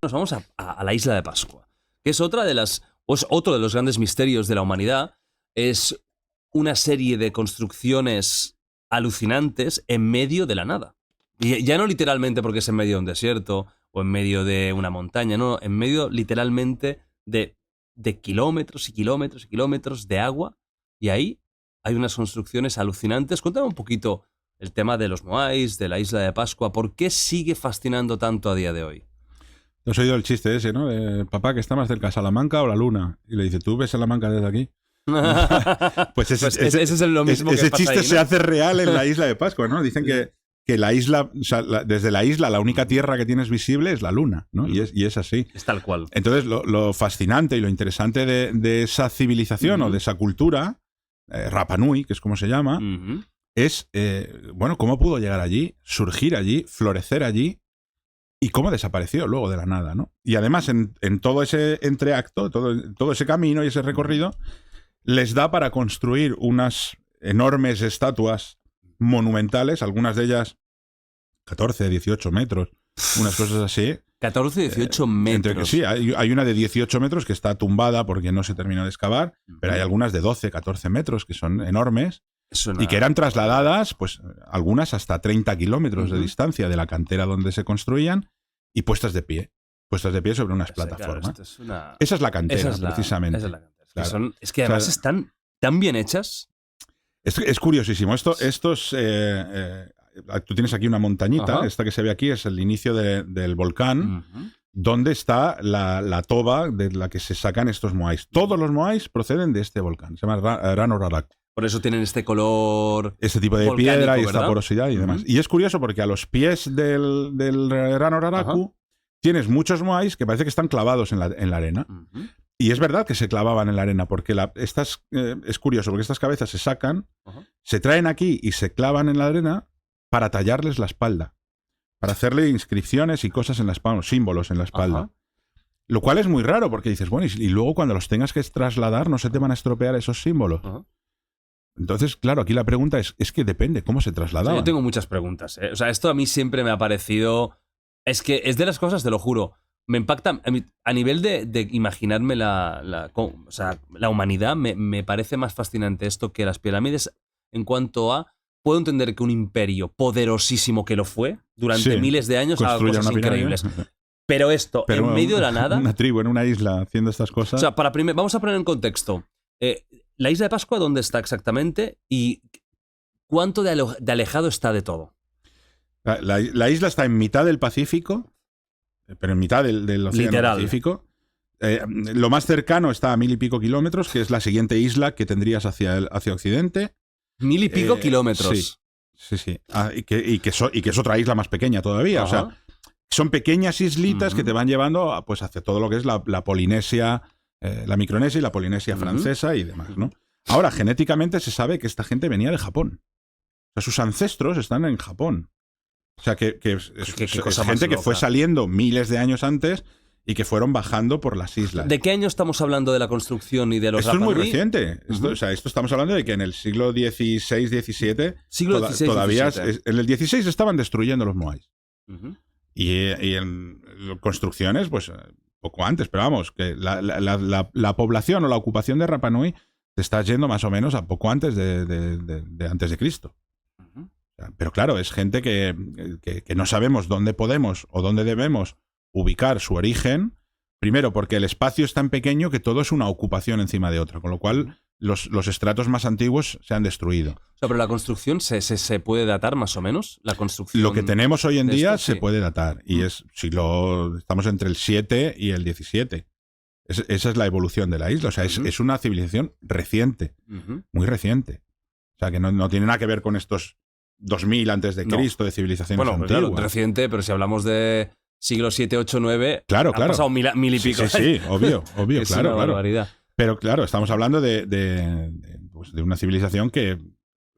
Nos vamos a la isla de Pascua, que es otro de los grandes misterios de la humanidad. Es una serie de construcciones alucinantes en medio de la nada. Y ya no literalmente porque es en medio de un desierto o en medio de una montaña, no, en medio literalmente de kilómetros y kilómetros y kilómetros de agua. Y ahí hay unas construcciones alucinantes. Cuéntame un poquito el tema de los Moais, de la isla de Pascua. ¿Por qué sigue fascinando tanto a día de hoy? ¿Te has oído el chiste ese, no? Papá, ¿que está más cerca, Salamanca o la Luna? Y le dice, ¿tú ves Salamanca desde aquí? Pues ese es lo mismo ese que pasa chiste ahí, ¿no? se hace real en la isla de Pascua, ¿no? Dicen que la isla, o sea, desde la isla, la única tierra que tienes visible es la Luna, ¿no? Y es así. Es tal cual. Entonces, lo fascinante y lo interesante de esa civilización o de esa cultura, Rapa Nui, que es como se llama, es, bueno, cómo pudo llegar allí, surgir allí, florecer allí, y cómo desapareció luego de la nada, ¿no? Y además, en todo ese entreacto, todo ese camino y ese recorrido, les da para construir unas enormes estatuas monumentales, algunas de ellas 14, 18 metros, unas cosas así. 14, 18 metros. Sí, hay una de 18 metros que está tumbada porque no se terminó de excavar, pero hay algunas de 12, 14 metros que son enormes y que eran trasladadas, pues algunas hasta 30 kilómetros de distancia de la cantera donde se construían y puestas de pie sobre unas plataformas. Claro, esa es la cantera, precisamente. Esa es la cantera. Claro. Es que además están tan bien hechas. Es curiosísimo. Estos tú tienes aquí una montañita, esta que se ve aquí es el inicio del volcán, donde está la toba de la que se sacan estos moais. Todos los moais proceden de este volcán, se llama Rano Raraku. Por eso tienen este color, este tipo de piedra y esta ¿verdad? Porosidad y demás. Y es curioso porque a los pies del Rano Raraku tienes muchos moais que parece que están clavados en la arena. Y es verdad que se clavaban en la arena, porque es curioso, porque estas cabezas se sacan, se traen aquí y se clavan en la arena para tallarles la espalda, para hacerle inscripciones y cosas en la espalda, símbolos en la espalda. Lo cual es muy raro, porque dices, bueno, y luego cuando los tengas que trasladar, ¿no se te van a estropear esos símbolos? Entonces, claro, aquí la pregunta es que depende, ¿cómo se trasladaban? Yo tengo muchas preguntas, ¿eh? O sea, esto a mí siempre me ha parecido... Es que es de las cosas, te lo juro, me impacta a nivel de imaginarme la humanidad, me parece más fascinante esto que las pirámides en cuanto a... Puedo entender que un imperio poderosísimo que lo fue durante miles de años haga cosas increíbles. Pero esto, en medio de la nada... Una tribu en una isla haciendo estas cosas... O sea, vamos a poner en contexto. La isla de Pascua, ¿dónde está exactamente? Y ¿cuánto de alejado está de todo? La isla está en mitad del Pacífico, pero en mitad del Océano Pacífico. Lo más cercano está a 1000 y pico kilómetros, que es la siguiente isla que tendrías hacia Occidente. 1000 y pico kilómetros. Sí. Y que es otra isla más pequeña todavía. O sea, son pequeñas islitas que te van llevando pues, hacia todo lo que es la Polinesia, la Micronesia y la Polinesia francesa y demás, ¿no? Ahora, genéticamente se sabe que esta gente venía de Japón. O sea, sus ancestros están en Japón. O sea, que es gente que fue saliendo miles de años antes y que fueron bajando por las islas. ¿De qué año estamos hablando de la construcción y de los Esto es muy reciente. Esto estamos hablando de que en el siglo XVI, XVII, todavía XVII. En el XVI estaban destruyendo los moais. Y en construcciones, pues poco antes, pero vamos, que la población o la ocupación de Rapa Nui te está yendo más o menos a poco antes de antes de Cristo. Pero claro, es gente que no sabemos dónde podemos o dónde debemos ubicar su origen. Primero, porque el espacio es tan pequeño que todo es una ocupación encima de otra, con lo cual los estratos más antiguos se han destruido. O sea, pero la construcción se puede datar más o menos. La construcción. Lo que tenemos hoy en día se puede datar. Y estamos entre el 7 y el 17. Esa es la evolución de la isla. O sea, es una civilización reciente. Muy reciente. O sea, que no tiene nada que ver con estos 2000 antes de Cristo, de civilizaciones antiguas. Claro, reciente, pero si hablamos de siglo 7, 8, 9, claro. Han pasado mil y pico. Sí, obvio, es una barbaridad. Pero claro, estamos hablando de una civilización que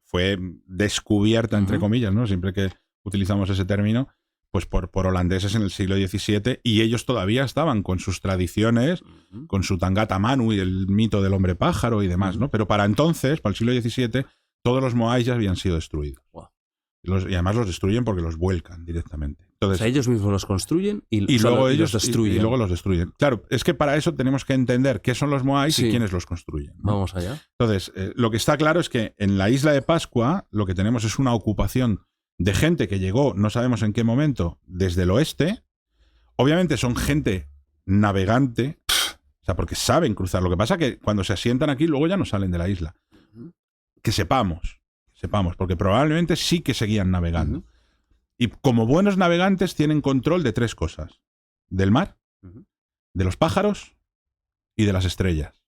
fue descubierta, entre comillas, ¿no? Siempre que utilizamos ese término, pues por holandeses en el siglo XVII, y ellos todavía estaban con sus tradiciones, con su Tangata Manu y el mito del hombre pájaro y demás, ¿no? Pero para entonces, para el siglo XVII, todos los moais ya habían sido destruidos. Wow. Y además los destruyen porque los vuelcan directamente. Entonces, o sea, ellos mismos los construyen y luego los destruyen. Y luego los destruyen. Claro, es que para eso tenemos que entender qué son los Moais Sí. y quiénes los construyen, ¿no? Vamos allá. Entonces, lo que está claro es que en la isla de Pascua lo que tenemos es una ocupación de gente que llegó, no sabemos en qué momento, desde el oeste. Obviamente son gente navegante, o sea, porque saben cruzar. Lo que pasa es que cuando se asientan aquí, luego ya no salen de la isla. Que sepamos, porque probablemente sí que seguían navegando. Y como buenos navegantes tienen control de 3 cosas. Del mar, de los pájaros y de las estrellas.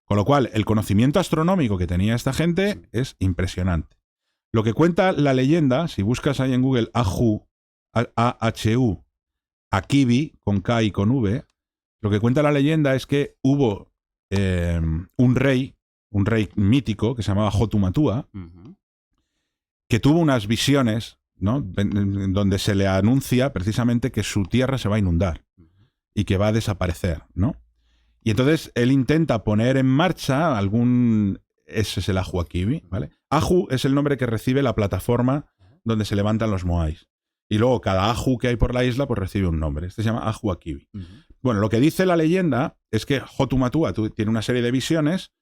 Con lo cual, el conocimiento astronómico que tenía esta gente es impresionante. Lo que cuenta la leyenda, si buscas ahí en Google Ahu, A-H-U, Akibi, con K y con V, lo que cuenta la leyenda es que hubo un rey mítico que se llamaba Hotumatua, que tuvo unas visiones, ¿no? Donde se le anuncia precisamente que su tierra se va a inundar y que va a desaparecer, ¿no? Y entonces él intenta poner en marcha ese es el Ahu Akibi, ¿vale? Ahu es el nombre que recibe la plataforma donde se levantan los Moais. Y luego cada Ahu que hay por la isla pues recibe un nombre. Este se llama Ahu Akibi. Bueno, lo que dice la leyenda es que Hotumatua tiene una serie de visiones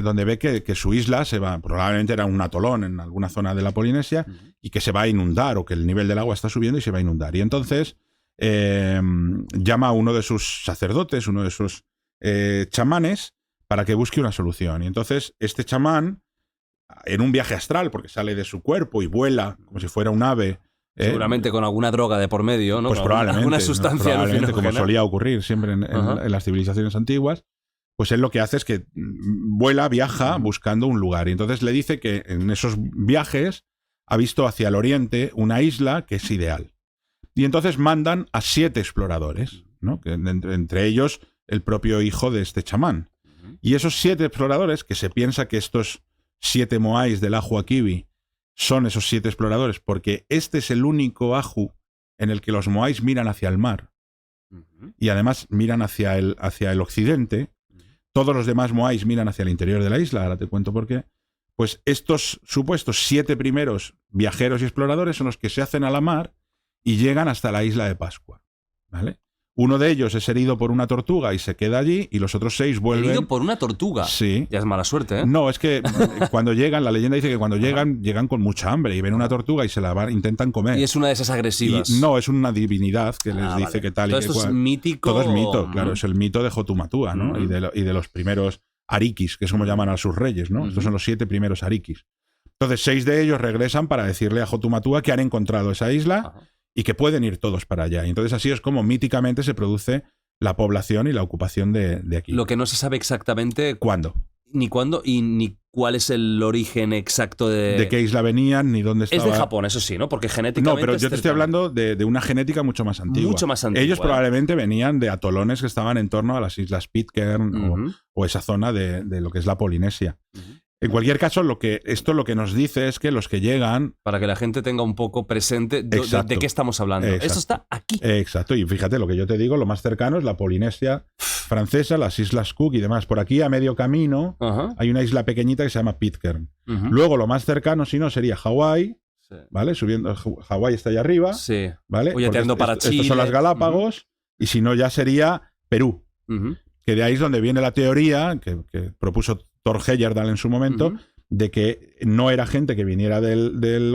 donde ve que su isla se va, probablemente era un atolón en alguna zona de la Polinesia, y que se va a inundar, o que el nivel del agua está subiendo y se va a inundar. Y entonces llama a uno de sus sacerdotes, uno de sus chamanes, para que busque una solución. Y entonces este chamán, en un viaje astral, porque sale de su cuerpo y vuela como si fuera un ave, seguramente con alguna droga de por medio, ¿no? Pues probablemente. Alguna sustancia probablemente, como alucinógena. solía ocurrir siempre en las civilizaciones antiguas, pues él lo que hace es que viaja buscando un lugar. Y entonces le dice que en esos viajes ha visto hacia el oriente una isla que es ideal. Y entonces mandan a 7 exploradores, ¿no? Que entre ellos el propio hijo de este chamán. Y esos 7 exploradores, que se piensa que estos 7 Moais del Ahu Akibi son esos 7 exploradores, porque este es el único Ahu en el que los Moais miran hacia el mar y además miran hacia el occidente. Todos los demás Moais miran hacia el interior de la isla, ahora te cuento por qué. Pues estos supuestos 7 primeros viajeros y exploradores son los que se hacen a la mar y llegan hasta la isla de Pascua, ¿vale? Uno de ellos es herido por una tortuga y se queda allí, y los otros 6 vuelven. ¿Herido por una tortuga? Sí. Ya es mala suerte, ¿eh? No, es que cuando llegan, la leyenda dice que cuando llegan con mucha hambre y ven una tortuga y se la intentan comer. Y es una de esas agresivas. No, es una divinidad que les dice vale. que tal Todo y que esto cual. Es mítico. Todo es mito, claro, es el mito de Hotumatua, ¿no? Y de los primeros arikis, que es como llaman a sus reyes, ¿no? Estos son los 7 primeros arikis. Entonces 6 de ellos regresan para decirle a Hotumatua que han encontrado esa isla y que pueden ir todos para allá. Y entonces así es como míticamente se produce la población y la ocupación de aquí. Lo que no se sabe exactamente ¿Cuándo? Ni cuándo y ni cuál es el origen exacto de qué isla venían ni dónde estaba. Es de Japón, eso sí, ¿no? Porque genéticamente... No, pero yo te estoy hablando de una genética mucho más antigua. Mucho más antigua. Ellos probablemente venían de atolones que estaban en torno a las islas Pitcairn o esa zona de lo que es la Polinesia. En cualquier caso, esto lo que nos dice es que los que llegan... Para que la gente tenga un poco presente de qué estamos hablando. Exacto. Eso está aquí. Exacto. Y fíjate, lo que yo te digo, lo más cercano es la Polinesia francesa, las Islas Cook y demás. Por aquí, a medio camino, hay una isla pequeñita que se llama Pitcairn. Luego, lo más cercano, si no, sería Hawái. Sí. ¿Vale? Subiendo, Hawái está allá arriba. Sí. ¿Vale? O ya te ando para Chile. Estos son las Galápagos. Y si no, ya sería Perú. Que de ahí es donde viene la teoría que propuso Thor Heyerdahl en su momento, de que no era gente que viniera del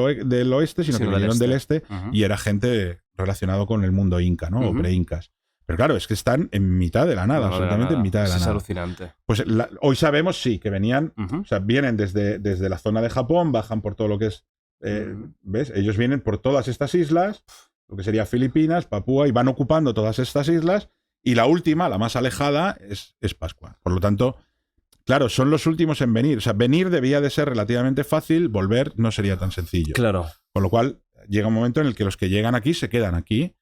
oeste, sino que vinieron del este, y era gente relacionada con el mundo inca, ¿no? O pre-incas. Pero claro, es que están en mitad de la nada, absolutamente en mitad de la nada. Es alucinante. Pues hoy sabemos, sí, que venían, o sea, vienen desde la zona de Japón, bajan por todo lo que es, ¿ves? Ellos vienen por todas estas islas, lo que sería Filipinas, Papúa, y van ocupando todas estas islas, y la última, la más alejada, es Pascua. Por lo tanto, claro, son los últimos en venir. O sea, venir debía de ser relativamente fácil, volver no sería tan sencillo. Claro. Con lo cual, llega un momento en el que los que llegan aquí se quedan aquí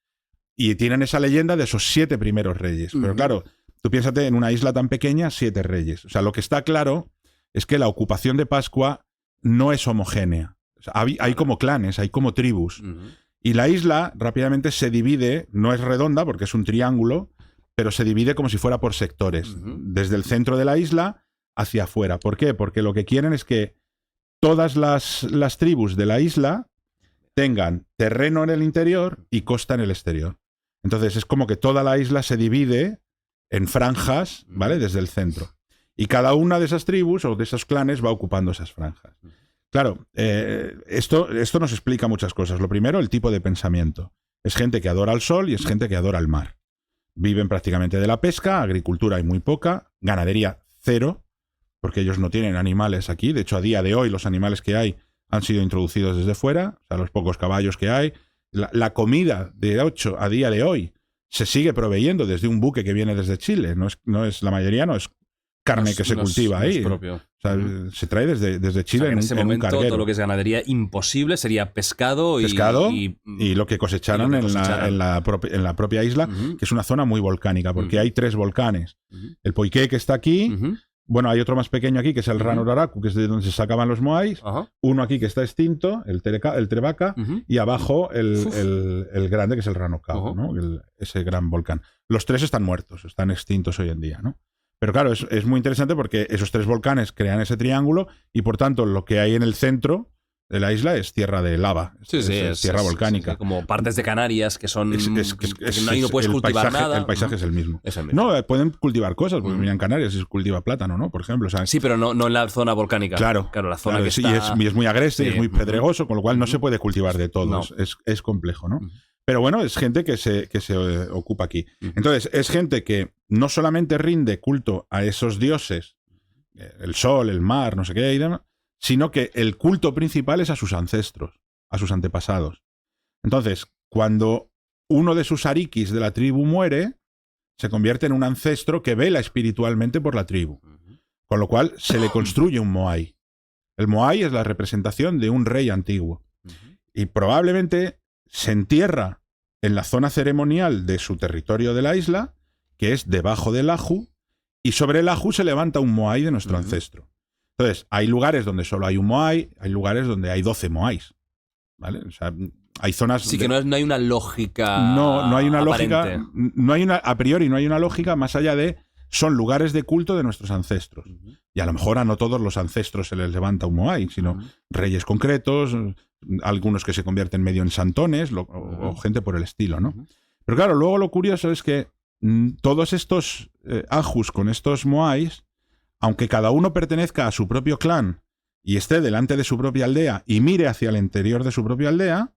y tienen esa leyenda de esos 7 primeros reyes. Pero claro, tú piénsate en una isla tan pequeña, 7 reyes. O sea, lo que está claro es que la ocupación de Pascua no es homogénea. O sea, hay como clanes, hay como tribus. Y la isla rápidamente se divide, no es redonda porque es un triángulo, pero se divide como si fuera por sectores. Desde el centro de la isla hacia afuera. ¿Por qué? Porque lo que quieren es que todas las tribus de la isla tengan terreno en el interior y costa en el exterior. Entonces es como que toda la isla se divide en franjas, ¿vale? Desde el centro. Y cada una de esas tribus o de esos clanes va ocupando esas franjas. Claro, esto nos explica muchas cosas. Lo primero, el tipo de pensamiento. Es gente que adora al sol y es gente que adora el mar. Viven prácticamente de la pesca, agricultura hay muy poca, ganadería cero, porque ellos no tienen animales aquí. De hecho, a día de hoy los animales que hay han sido introducidos desde fuera, o sea, los pocos caballos que hay. La comida de 8 a día de hoy se sigue proveyendo desde un buque que viene desde Chile. La mayoría no es carne que se cultiva ahí. Propio. O sea, se trae desde Chile en ese momento, un carguero. todo lo que es ganadería imposible sería pescado y lo que cosecharon en la propia isla, que es una zona muy volcánica, porque hay 3 volcanes. El Poiqué, que está aquí. Bueno, hay otro más pequeño aquí, que es el Ranor-Araku, que es de donde se sacaban los moais. Uno aquí que está extinto, el Trebaca. Y abajo el grande, que es el Ranokau, ¿no? Ese gran volcán. Los 3 están muertos, están extintos hoy en día, ¿no? Pero claro, es muy interesante porque esos 3 volcanes crean ese triángulo y por tanto lo que hay en el centro de la isla es tierra de lava, es tierra volcánica. Sí, como partes de Canarias que son... ahí no puedes cultivar nada. El paisaje es el mismo. Es el mismo. No, pueden cultivar cosas, porque mira, en Canarias se cultiva plátano, ¿no? Por ejemplo. O sea, sí, pero no en la zona volcánica. Claro, la zona que sí, está... y es muy agreste, y es muy pedregoso, con lo cual no se puede cultivar de todo. No. Es complejo, ¿no? Pero bueno, es gente que se ocupa aquí. Entonces, es gente que no solamente rinde culto a esos dioses, el sol, el mar, no sé qué, y demás, sino que el culto principal es a sus ancestros, a sus antepasados. Entonces, cuando uno de sus arikis de la tribu muere, se convierte en un ancestro que vela espiritualmente por la tribu. Con lo cual, se le construye un moai. El moai es la representación de un rey antiguo. Y probablemente se entierra en la zona ceremonial de su territorio de la isla, que es debajo del Aju, y sobre el Aju se levanta un moai de nuestro ancestro. Entonces, hay lugares donde solo hay un moai, hay lugares donde hay 12 moais, ¿vale? O sea, hay zonas... Sí, que no hay una lógica. No hay una aparente. lógica. A priori no hay una lógica más allá de... Son lugares de culto de nuestros ancestros. Y a lo mejor a no todos los ancestros se les levanta un moai, sino reyes concretos, algunos que se convierten medio en santones o gente por el estilo, ¿no? Pero claro, luego lo curioso es que todos estos ajus con estos moais, aunque cada uno pertenezca a su propio clan y esté delante de su propia aldea y mire hacia el interior de su propia aldea,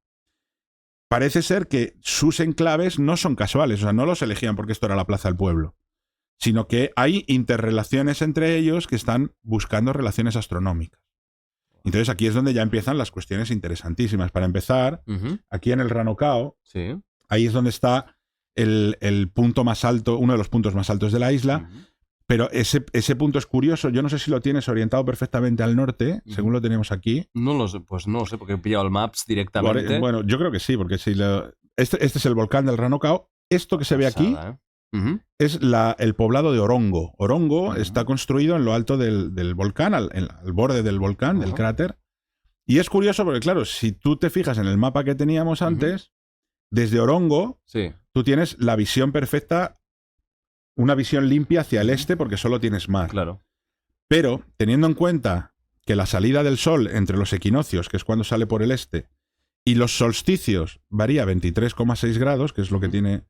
parece ser que sus enclaves no son casuales, o sea, no los elegían porque esto era la plaza del pueblo, sino que hay interrelaciones entre ellos que están buscando relaciones astronómicas. Entonces aquí es donde ya empiezan las cuestiones interesantísimas. Para empezar, aquí en el Ranokau, ahí es donde está el punto más alto, uno de los puntos más altos de la isla. Pero ese punto es curioso. Yo no sé si lo tienes orientado perfectamente al norte, según lo tenemos aquí. No lo sé, pues no sé, porque he pillado el Maps directamente. Bueno, yo creo que sí, porque si este es el volcán del Ranokau. Esto que se ve aquí es el poblado de Orongo. Orongo está construido en lo alto del volcán, al borde del volcán, del cráter. Y es curioso porque, claro, si tú te fijas en el mapa que teníamos antes, desde Orongo, tú tienes la visión perfecta, una visión limpia hacia el este porque solo tienes mar. Claro. Pero, teniendo en cuenta que la salida del sol entre los equinoccios, que es cuando sale por el este, y los solsticios varía 23,6 grados, que es lo que tiene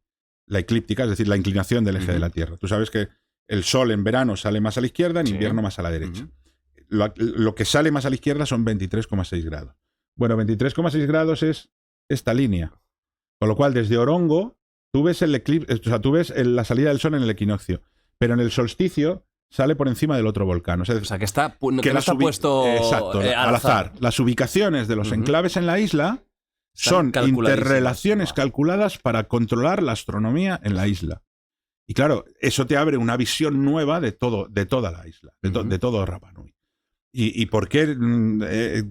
la eclíptica, es decir, la inclinación del eje de la Tierra. Tú sabes que el sol en verano sale más a la izquierda, en invierno más a la derecha. Lo que sale más a la izquierda son 23,6 grados. Bueno, 23,6 grados es esta línea. Con lo cual, desde Orongo, tú ves el eclipse, o sea, tú ves la salida del sol en el equinoccio, pero en el solsticio sale por encima del otro volcán. O sea que está puesto al azar. Las ubicaciones de los enclaves en la isla son interrelaciones calculadas para controlar la astronomía en la isla. Y claro, eso te abre una visión nueva de toda la isla, de todo Rapa Nui. Y por qué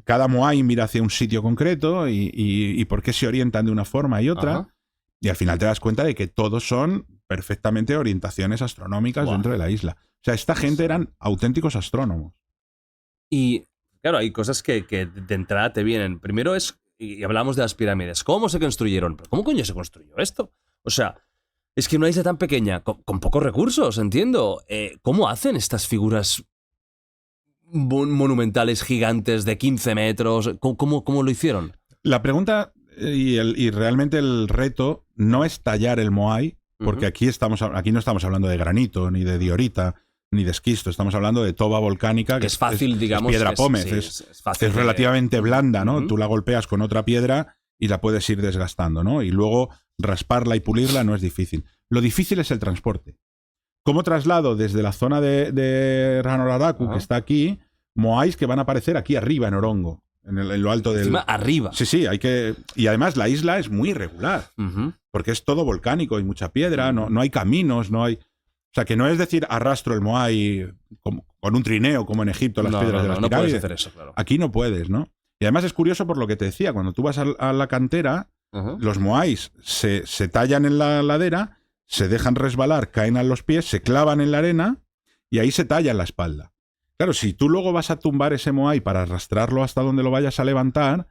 cada moai mira hacia un sitio concreto y por qué se orientan de una forma y otra. Y al final te das cuenta de que todos son perfectamente orientaciones astronómicas dentro de la isla. O sea, esta gente eran auténticos astrónomos. Y claro, hay cosas que de entrada te vienen. Primero y hablamos de las pirámides. ¿Cómo se construyeron? ¿Pero cómo coño se construyó esto? O sea, es que una isla tan pequeña, con pocos recursos, entiendo. ¿Cómo hacen estas figuras monumentales gigantes de 15 metros? ¿Cómo lo hicieron? La pregunta y realmente el reto no es tallar el moai, porque aquí no estamos hablando de granito, ni de diorita, ni de esquisto. Estamos hablando de toba volcánica, que es fácil, digamos. Es piedra pómez, es fácil, es relativamente blanda, ¿no? Tú la golpeas con otra piedra y la puedes ir desgastando, ¿no? Y luego rasparla y pulirla no es difícil. Lo difícil es el transporte. ¿Cómo traslado desde la zona de Ranoraraku, que está aquí, moais que van a aparecer aquí arriba en Orongo? En lo alto del... Encima, arriba. Sí, hay que... Y además la isla es muy irregular, porque es todo volcánico, hay mucha piedra, no hay caminos, no hay... O sea, que no es decir, arrastro el moai con un trineo, como en Egipto, las piedras de las pirámides. No puedes hacer eso, claro. Aquí no puedes, ¿no? Y además es curioso por lo que te decía, cuando tú vas a la cantera, los moais se tallan en la ladera, se dejan resbalar, caen a los pies, se clavan en la arena y ahí se tallan la espalda. Claro, si tú luego vas a tumbar ese moai para arrastrarlo hasta donde lo vayas a levantar,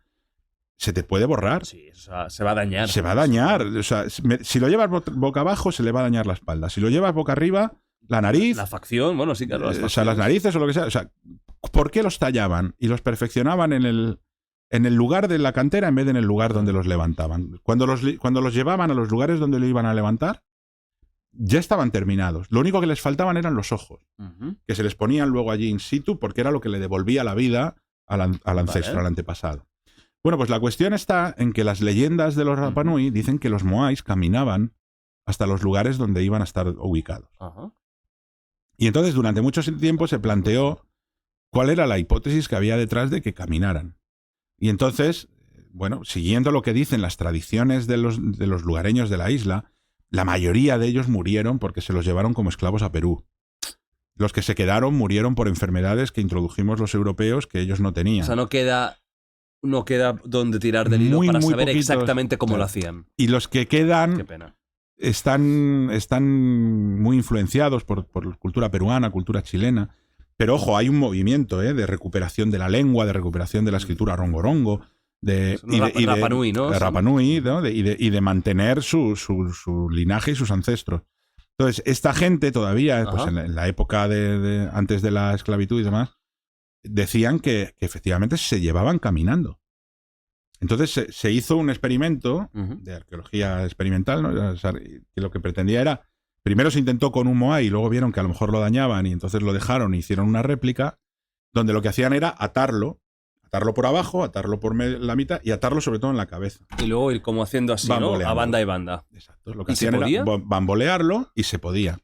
se te puede borrar. Sí, o sea, se va a dañar. Se va a dañar. O sea, si lo llevas boca abajo, se le va a dañar la espalda. Si lo llevas boca arriba, la nariz... La facción, bueno, sí, claro. O sea, las narices o lo que sea. O sea, ¿por qué los tallaban y los perfeccionaban en el lugar de la cantera en vez de en el lugar donde los levantaban? Cuando los llevaban a los lugares donde lo iban a levantar, ya estaban terminados. Lo único que les faltaban eran los ojos, que se les ponían luego allí in situ porque era lo que le devolvía la vida al ancestro, al antepasado. Bueno, pues la cuestión está en que las leyendas de los Rapa Nui dicen que los moais caminaban hasta los lugares donde iban a estar ubicados. Y entonces durante mucho tiempo se planteó cuál era la hipótesis que había detrás de que caminaran. Y entonces, bueno, siguiendo lo que dicen las tradiciones de los lugareños de la isla, la mayoría de ellos murieron porque se los llevaron como esclavos a Perú. Los que se quedaron murieron por enfermedades que introdujimos los europeos que ellos no tenían. O sea, no queda donde tirar del hilo para saber poquitos, exactamente cómo lo hacían. Y los que quedan Qué pena. Están muy influenciados por cultura peruana, cultura chilena. Pero ojo, hay un movimiento de recuperación de la lengua, de recuperación de la escritura rongorongo, Rapa Nui, ¿no? Rapa Nui, ¿no? y de mantener su linaje y sus ancestros. Entonces, esta gente todavía, pues en la época antes de la esclavitud y demás, decían que efectivamente se llevaban caminando. Entonces se hizo un experimento de arqueología experimental, ¿no? O sea, que lo que pretendía era, primero se intentó con un moai y luego vieron que a lo mejor lo dañaban y entonces lo dejaron e hicieron una réplica donde lo que hacían era atarlo por abajo, atarlo por la mitad y atarlo sobre todo en la cabeza. Y luego ir como haciendo así, ¿no? A banda y banda. Exacto. Lo que hacían era bambolearlo y se podía.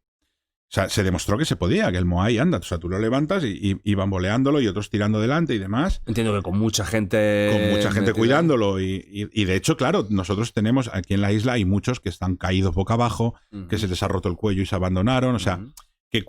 O sea, se demostró que se podía, que el moai anda. O sea, tú lo levantas y bamboleándolo y otros tirando delante y demás. Entiendo que con mucha gente... Con mucha gente cuidándolo. Y de hecho, claro, nosotros tenemos aquí en la isla, hay muchos que están caídos boca abajo, que se les ha roto el cuello y se abandonaron. O sea, que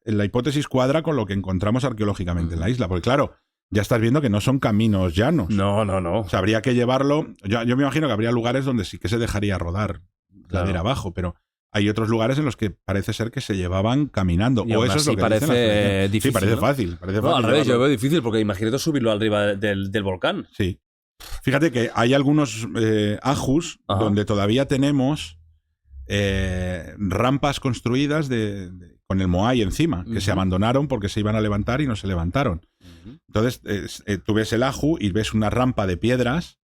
la hipótesis cuadra con lo que encontramos arqueológicamente en la isla. Porque claro, ya estás viendo que no son caminos llanos. No. O sea, habría que llevarlo... Yo me imagino que habría lugares donde sí que se dejaría rodar ladera abajo, pero... Hay otros lugares en los que parece ser que se llevaban caminando. Y o eso es lo que parece difícil. Sí, parece ¿no? fácil. No, al revés, yo lo veo difícil porque imagínate subirlo arriba del volcán. Sí. Fíjate que hay algunos ajus donde todavía tenemos rampas construidas con el moai encima, que se abandonaron porque se iban a levantar y no se levantaron. Entonces, tú ves el aju y ves una rampa de piedras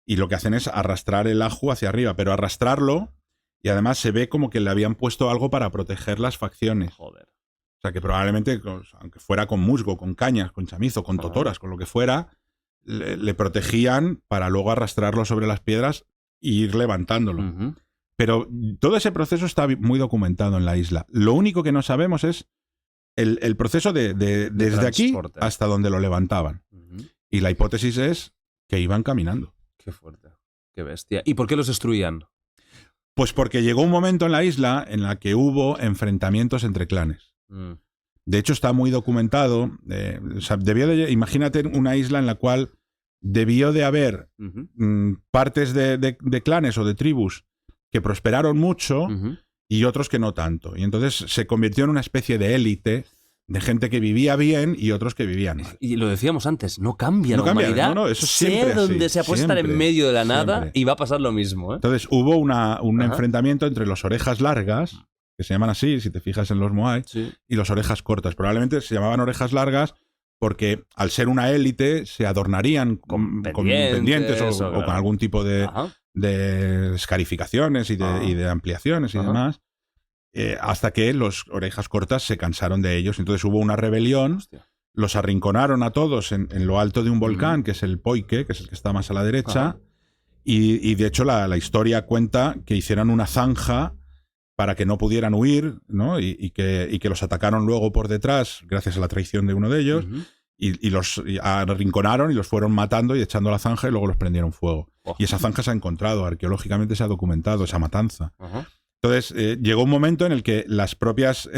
y lo que hacen es arrastrar el aju hacia arriba, pero arrastrarlo. Y además se ve como que le habían puesto algo para proteger las facciones. Joder. O sea, que probablemente, aunque fuera con musgo, con cañas, con chamizo, con totoras, con lo que fuera, le protegían para luego arrastrarlo sobre las piedras e ir levantándolo. Pero todo ese proceso está muy documentado en la isla. Lo único que no sabemos es el proceso desde aquí hasta donde lo levantaban. Y la hipótesis es que iban caminando. Qué fuerte. Qué bestia. ¿Y por qué los destruían? Pues porque llegó un momento en la isla en la que hubo enfrentamientos entre clanes. De hecho, está muy documentado. O sea, imagínate una isla en la cual debió de haber partes de clanes o de tribus que prosperaron mucho y otros que no tanto. Y entonces se convirtió en una especie de élite de gente que vivía bien y otros que vivían mal. Y lo decíamos antes, no cambia la humanidad. No, eso siempre sea donde se puede estar en medio de la nada y va a pasar lo mismo. Entonces hubo un enfrentamiento entre los orejas largas, que se llaman así, si te fijas en los moai, y los orejas cortas. Probablemente se llamaban orejas largas porque al ser una élite se adornarían con pendientes o claro. con algún tipo de escarificaciones y de ampliaciones y demás, hasta que los Orejas Cortas se cansaron de ellos. Entonces hubo una rebelión, los arrinconaron a todos en lo alto de un volcán, que es el Poike, que es el que está más a la derecha, y de hecho la historia cuenta que hicieron una zanja para que no pudieran huir, ¿no? Y que los atacaron luego por detrás, gracias a la traición de uno de ellos, y los arrinconaron y los fueron matando y echando a la zanja y luego los prendieron fuego. Y esa zanja se ha encontrado, arqueológicamente se ha documentado, esa matanza. Entonces, llegó un momento en el que los propios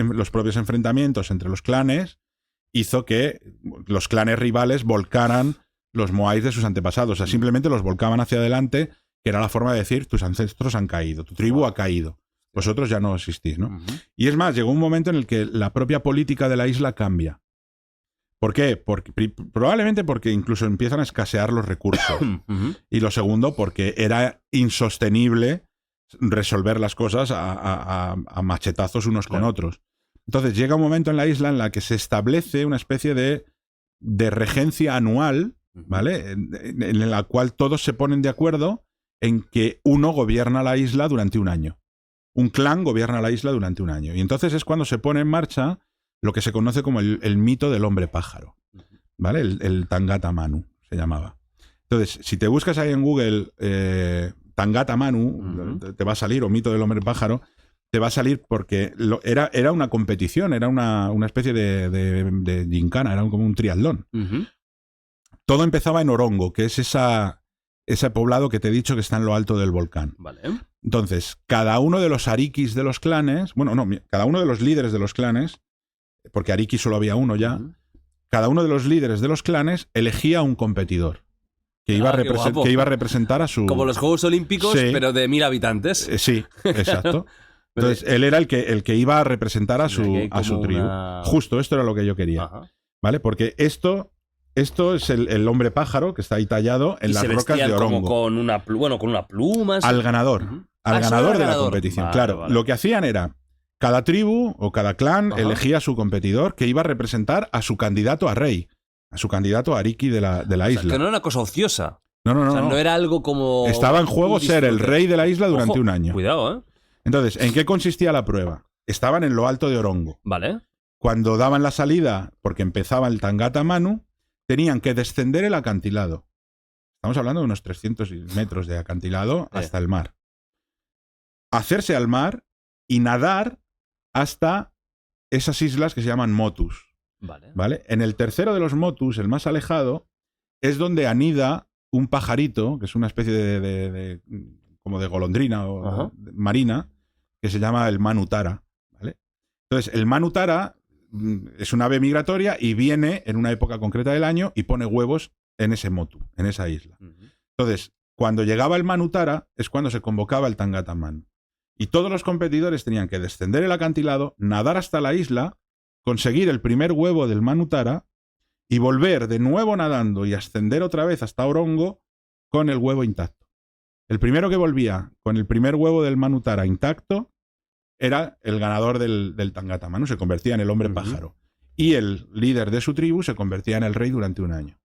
enfrentamientos entre los clanes hizo que los clanes rivales volcaran los moais de sus antepasados. O sea, simplemente los volcaban hacia adelante, que era la forma de decir, tus ancestros han caído, tu tribu ha caído. Vosotros ya no existís, ¿no? Y es más, llegó un momento en el que la propia política de la isla cambia. ¿Por qué? Probablemente porque incluso empiezan a escasear los recursos. Y lo segundo, porque era insostenible resolver las cosas a machetazos unos con otros. Entonces llega un momento en la isla en la que se establece una especie de regencia anual, ¿vale? En la cual todos se ponen de acuerdo en que uno gobierna la isla durante un año. Un clan gobierna la isla durante un año. Y entonces es cuando se pone en marcha lo que se conoce como el mito del hombre pájaro, ¿vale? El Tangata Manu se llamaba. Entonces, si te buscas ahí en Google Tangata Manu, te va a salir, o mito del hombre pájaro, te va a salir porque era una competición, era una especie de gincana, era como un triatlón. Todo empezaba en Orongo, que es ese poblado que te he dicho que está en lo alto del volcán. Vale. Entonces, cada uno de los arikis de los clanes, cada uno de los líderes de los clanes, porque ariki solo había uno ya, cada uno de los líderes de los clanes elegía un competidor que iba a representar a su... Como los Juegos Olímpicos, pero de 1000 habitantes. Sí, exacto. Entonces, él era el que iba a representar a su tribu. Justo, esto era lo que yo quería. ¿Vale? Porque esto es el hombre pájaro que está ahí tallado en las rocas de Orongo. Como con una pluma. Al ganador. Al ganador de la competición. Claro, lo que hacían era, cada tribu o cada clan elegía a su competidor que iba a representar a su candidato a rey, a su candidato a Ariki de la isla. Que no era una cosa ociosa. No. No era algo como... Estaba en juego ser el rey de la isla durante un año. Cuidado, ¿eh? Entonces, ¿en qué consistía la prueba? Estaban en lo alto de Orongo. Vale. Cuando daban la salida, porque empezaba el Tangata Manu, tenían que descender el acantilado. Estamos hablando de unos 300 metros de acantilado hasta el mar. Hacerse al mar y nadar hasta esas islas que se llaman motus. ¿Vale? En el tercero de los motus, el más alejado, es donde anida un pajarito, que es una especie como de golondrina o marina, que se llama el manutara. ¿Vale? Entonces, el manutara es un ave migratoria y viene en una época concreta del año y pone huevos en ese motu, en esa isla. Entonces, cuando llegaba el manutara es cuando se convocaba el Tangata Manu. Y todos los competidores tenían que descender el acantilado, nadar hasta la isla, conseguir el primer huevo del manutara y volver de nuevo nadando y ascender otra vez hasta Orongo con el huevo intacto. El primero que volvía con el primer huevo del manutara intacto era el ganador del Tangata Manu, se convertía en el hombre pájaro. Y el líder de su tribu se convertía en el rey durante un año.